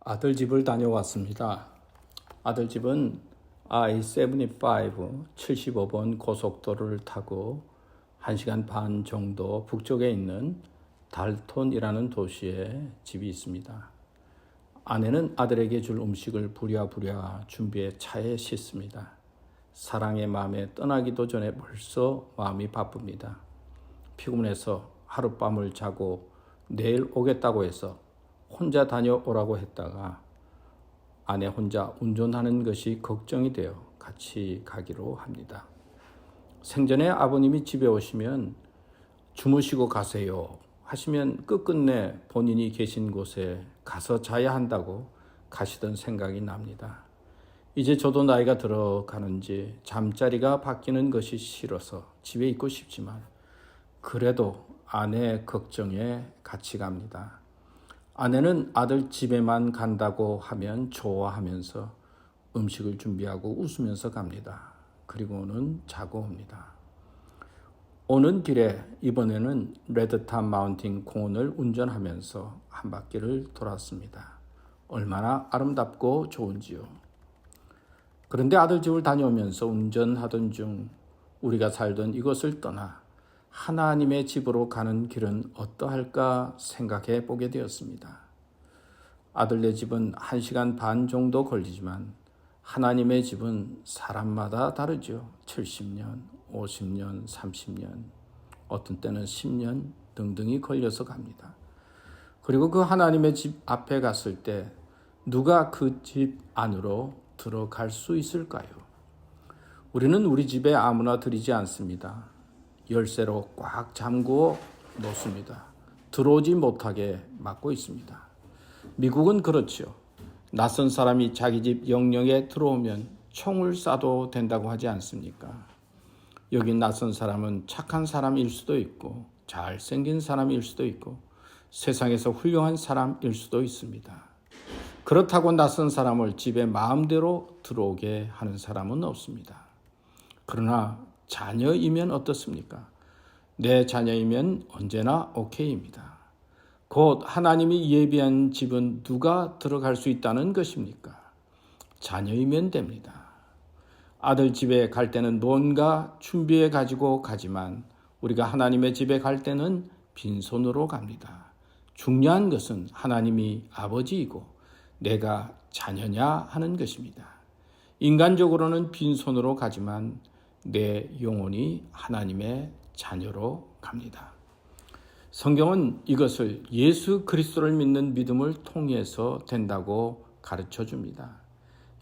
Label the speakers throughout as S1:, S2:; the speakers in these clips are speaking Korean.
S1: 아들 집을 다녀왔습니다. 아들 집은 I-75 75번 고속도로를 타고 1시간 반 정도 북쪽에 있는 달톤이라는 도시에 집이 있습니다. 아내는 아들에게 줄 음식을 부랴부랴 준비해 차에 싣습니다. 사랑의 마음에 떠나기도 전에 벌써 마음이 바쁩니다. 피곤해서 하룻밤을 자고 내일 오겠다고 해서 혼자 다녀오라고 했다가 아내 혼자 운전하는 것이 걱정이 되어 같이 가기로 합니다. 생전에 아버님이 집에 오시면 주무시고 가세요 하시면 끝끝내 본인이 계신 곳에 가서 자야 한다고 가시던 생각이 납니다. 이제 저도 나이가 들어가는지 잠자리가 바뀌는 것이 싫어서 집에 있고 싶지만 그래도 아내 걱정에 같이 갑니다. 아내는 아들 집에만 간다고 하면 좋아하면서 음식을 준비하고 웃으면서 갑니다. 그리고는 자고 옵니다. 오는 길에 이번에는 레드탑 마운틴 공원을 운전하면서 한 바퀴를 돌았습니다. 얼마나 아름답고 좋은지요. 그런데 아들 집을 다녀오면서 운전하던 중 우리가 살던 이곳을 떠나 하나님의 집으로 가는 길은 어떠할까 생각해 보게 되었습니다. 아들네 집은 1시간 반 정도 걸리지만 하나님의 집은 사람마다 다르죠. 70년, 50년, 30년, 어떤 때는 10년 등등이 걸려서 갑니다. 그리고 그 하나님의 집 앞에 갔을 때 누가 그 집 안으로 들어갈 수 있을까요? 우리는 우리 집에 아무나 들이지 않습니다. 열쇠로 꽉 잠그어 놓습니다. 들어오지 못하게 막고 있습니다. 미국은 그렇죠. 낯선 사람이 자기 집 영역에 들어오면 총을 쏴도 된다고 하지 않습니까? 여기 낯선 사람은 착한 사람일 수도 있고 잘생긴 사람일 수도 있고 세상에서 훌륭한 사람일 수도 있습니다. 그렇다고 낯선 사람을 집에 마음대로 들어오게 하는 사람은 없습니다. 그러나 자녀이면 어떻습니까? 내 자녀이면 언제나 오케이입니다. 곧 하나님이 예비한 집은 누가 들어갈 수 있다는 것입니까? 자녀이면 됩니다. 아들 집에 갈 때는 뭔가 준비해 가지고 가지만 우리가 하나님의 집에 갈 때는 빈손으로 갑니다. 중요한 것은 하나님이 아버지이고 내가 자녀냐 하는 것입니다. 인간적으로는 빈손으로 가지만 내 영혼이 하나님의 자녀로 갑니다. 성경은 이것을 예수 그리스도를 믿는 믿음을 통해서 된다고 가르쳐 줍니다.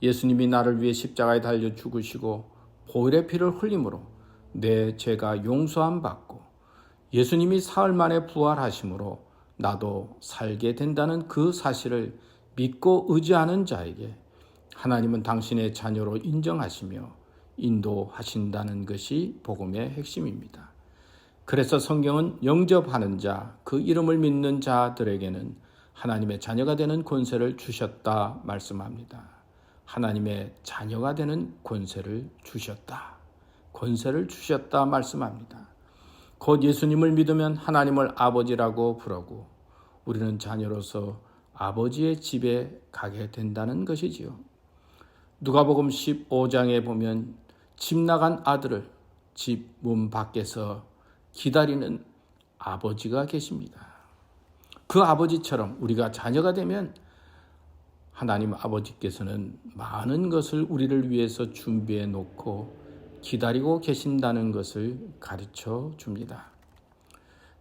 S1: 예수님이 나를 위해 십자가에 달려 죽으시고 보혈의 피를 흘림으로 내 죄가 용서함 받고 예수님이 사흘 만에 부활하심으로 나도 살게 된다는 그 사실을 믿고 의지하는 자에게 하나님은 당신의 자녀로 인정하시며 인도하신다는 것이 복음의 핵심입니다. 그래서 성경은 영접하는 자, 그 이름을 믿는 자들에게는 하나님의 자녀가 되는 권세를 주셨다 말씀합니다. 하나님의 자녀가 되는 권세를 주셨다. 권세를 주셨다 말씀합니다. 곧 예수님을 믿으면 하나님을 아버지라고 부르고 우리는 자녀로서 아버지의 집에 가게 된다는 것이지요. 누가복음 15장에 보면 집 나간 아들을 집 문 밖에서 기다리는 아버지가 계십니다. 그 아버지처럼 우리가 자녀가 되면 하나님 아버지께서는 많은 것을 우리를 위해서 준비해 놓고 기다리고 계신다는 것을 가르쳐 줍니다.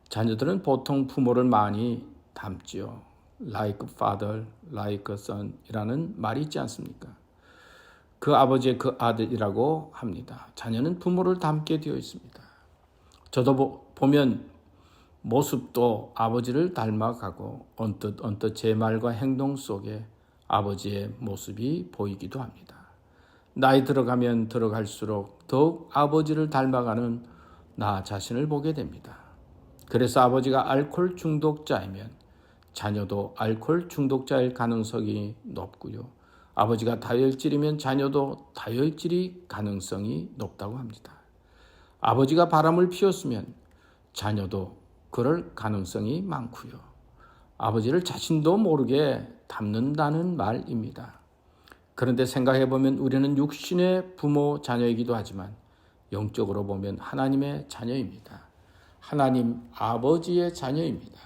S1: 자녀들은 보통 부모를 많이 닮지요. Like father, like son 이라는 말이 있지 않습니까? 그 아버지의 그 아들이라고 합니다. 자녀는 부모를 닮게 되어 있습니다. 저도 보면 모습도 아버지를 닮아가고 언뜻 제 말과 행동 속에 아버지의 모습이 보이기도 합니다. 나이 들어가면 들어갈수록 더욱 아버지를 닮아가는 나 자신을 보게 됩니다. 그래서 아버지가 알코올 중독자이면 자녀도 알코올 중독자일 가능성이 높고요. 아버지가 다혈질이면 자녀도 다혈질이 가능성이 높다고 합니다. 아버지가 바람을 피웠으면 자녀도 그럴 가능성이 많고요. 아버지를 자신도 모르게 닮는다는 말입니다. 그런데 생각해보면 우리는 육신의 부모 자녀이기도 하지만 영적으로 보면 하나님의 자녀입니다. 하나님 아버지의 자녀입니다.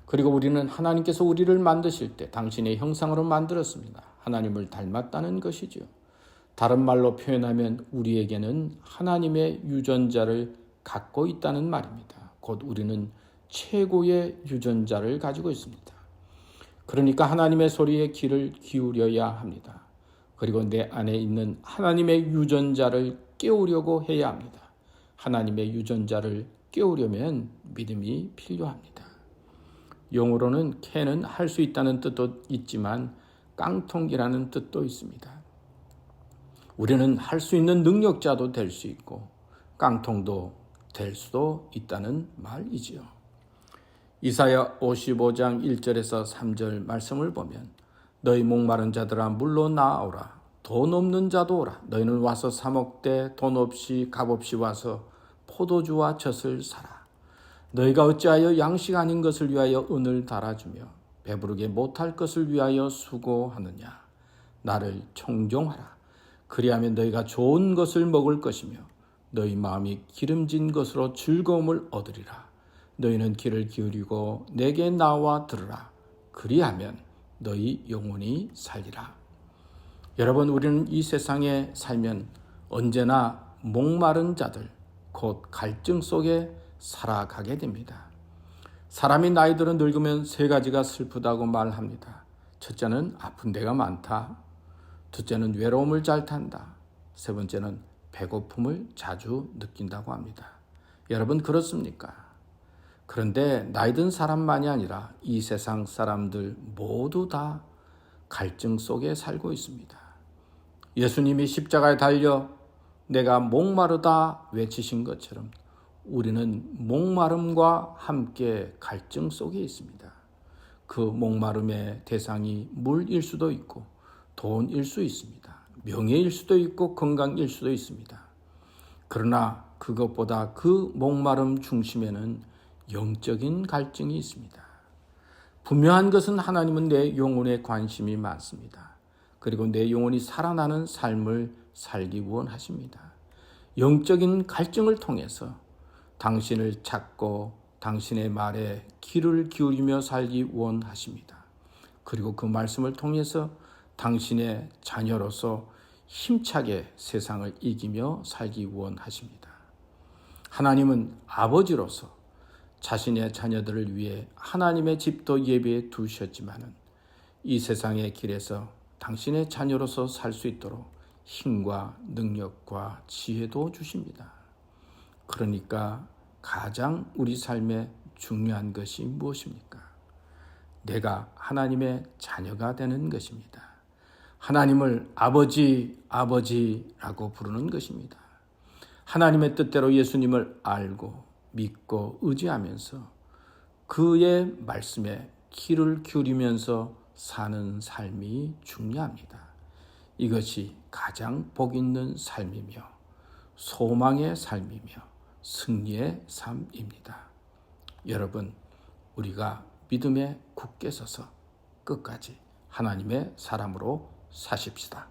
S1: 그리고 우리는 하나님께서 우리를 만드실 때 당신의 형상으로 만들었습니다. 하나님을 닮았다는 것이죠. 다른 말로 표현하면 우리에게는 하나님의 유전자를 갖고 있다는 말입니다. 곧 우리는 최고의 유전자를 가지고 있습니다. 그러니까 하나님의 소리에 귀를 기울여야 합니다. 그리고 내 안에 있는 하나님의 유전자를 깨우려고 해야 합니다. 하나님의 유전자를 깨우려면 믿음이 필요합니다. 영어로는 can은 할 수 있다는 뜻도 있지만 깡통이라는 뜻도 있습니다. 우리는 할 수 있는 능력자도 될 수 있고 깡통도 될 수도 있다는 말이지요. 이사야 55장 1절에서 3절 말씀을 보면 너희 목마른 자들아 물로 나오라. 돈 없는 자도 오라. 너희는 와서 사 먹되 돈 없이 값 없이 와서 포도주와 젖을 사라. 너희가 어찌하여 양식 아닌 것을 위하여 은을 달아주며 배부르게 못할 것을 위하여 수고하느냐. 나를 청종하라. 그리하면 너희가 좋은 것을 먹을 것이며 너희 마음이 기름진 것으로 즐거움을 얻으리라. 너희는 귀를 기울이고 내게 나와 들으라. 그리하면 너희 영혼이 살리라. 여러분, 우리는 이 세상에 살면 언제나 목마른 자들, 곧 갈증 속에 살아가게 됩니다. 사람이 나이 들어 늙으면 세 가지가 슬프다고 말합니다. 첫째는 아픈 데가 많다. 둘째는 외로움을 잘 탄다. 세 번째는 배고픔을 자주 느낀다고 합니다. 여러분 그렇습니까? 그런데 나이 든 사람만이 아니라 이 세상 사람들 모두 다 갈증 속에 살고 있습니다. 예수님이 십자가에 달려 내가 목마르다 외치신 것처럼 우리는 목마름과 함께 갈증 속에 있습니다. 그 목마름의 대상이 물일 수도 있고 돈일 수 있습니다. 명예일 수도 있고 건강일 수도 있습니다. 그러나 그것보다 그 목마름 중심에는 영적인 갈증이 있습니다. 분명한 것은 하나님은 내 영혼에 관심이 많습니다. 그리고 내 영혼이 살아나는 삶을 살기 원하십니다. 영적인 갈증을 통해서 당신을 찾고 당신의 말에 귀를 기울이며 살기 원하십니다. 그리고 그 말씀을 통해서 당신의 자녀로서 힘차게 세상을 이기며 살기 원하십니다. 하나님은 아버지로서 자신의 자녀들을 위해 하나님의 집도 예비해 두셨지만은 이 세상의 길에서 당신의 자녀로서 살 수 있도록 힘과 능력과 지혜도 주십니다. 그러니까 가장 우리 삶에 중요한 것이 무엇입니까? 내가 하나님의 자녀가 되는 것입니다. 하나님을 아버지라고 부르는 것입니다. 하나님의 뜻대로 예수님을 알고 믿고 의지하면서 그의 말씀에 귀를 기울이면서 사는 삶이 중요합니다. 이것이 가장 복 있는 삶이며 소망의 삶이며 승리의 삶입니다. 여러분, 우리가 믿음에 굳게 서서 끝까지 하나님의 사람으로 사십시다.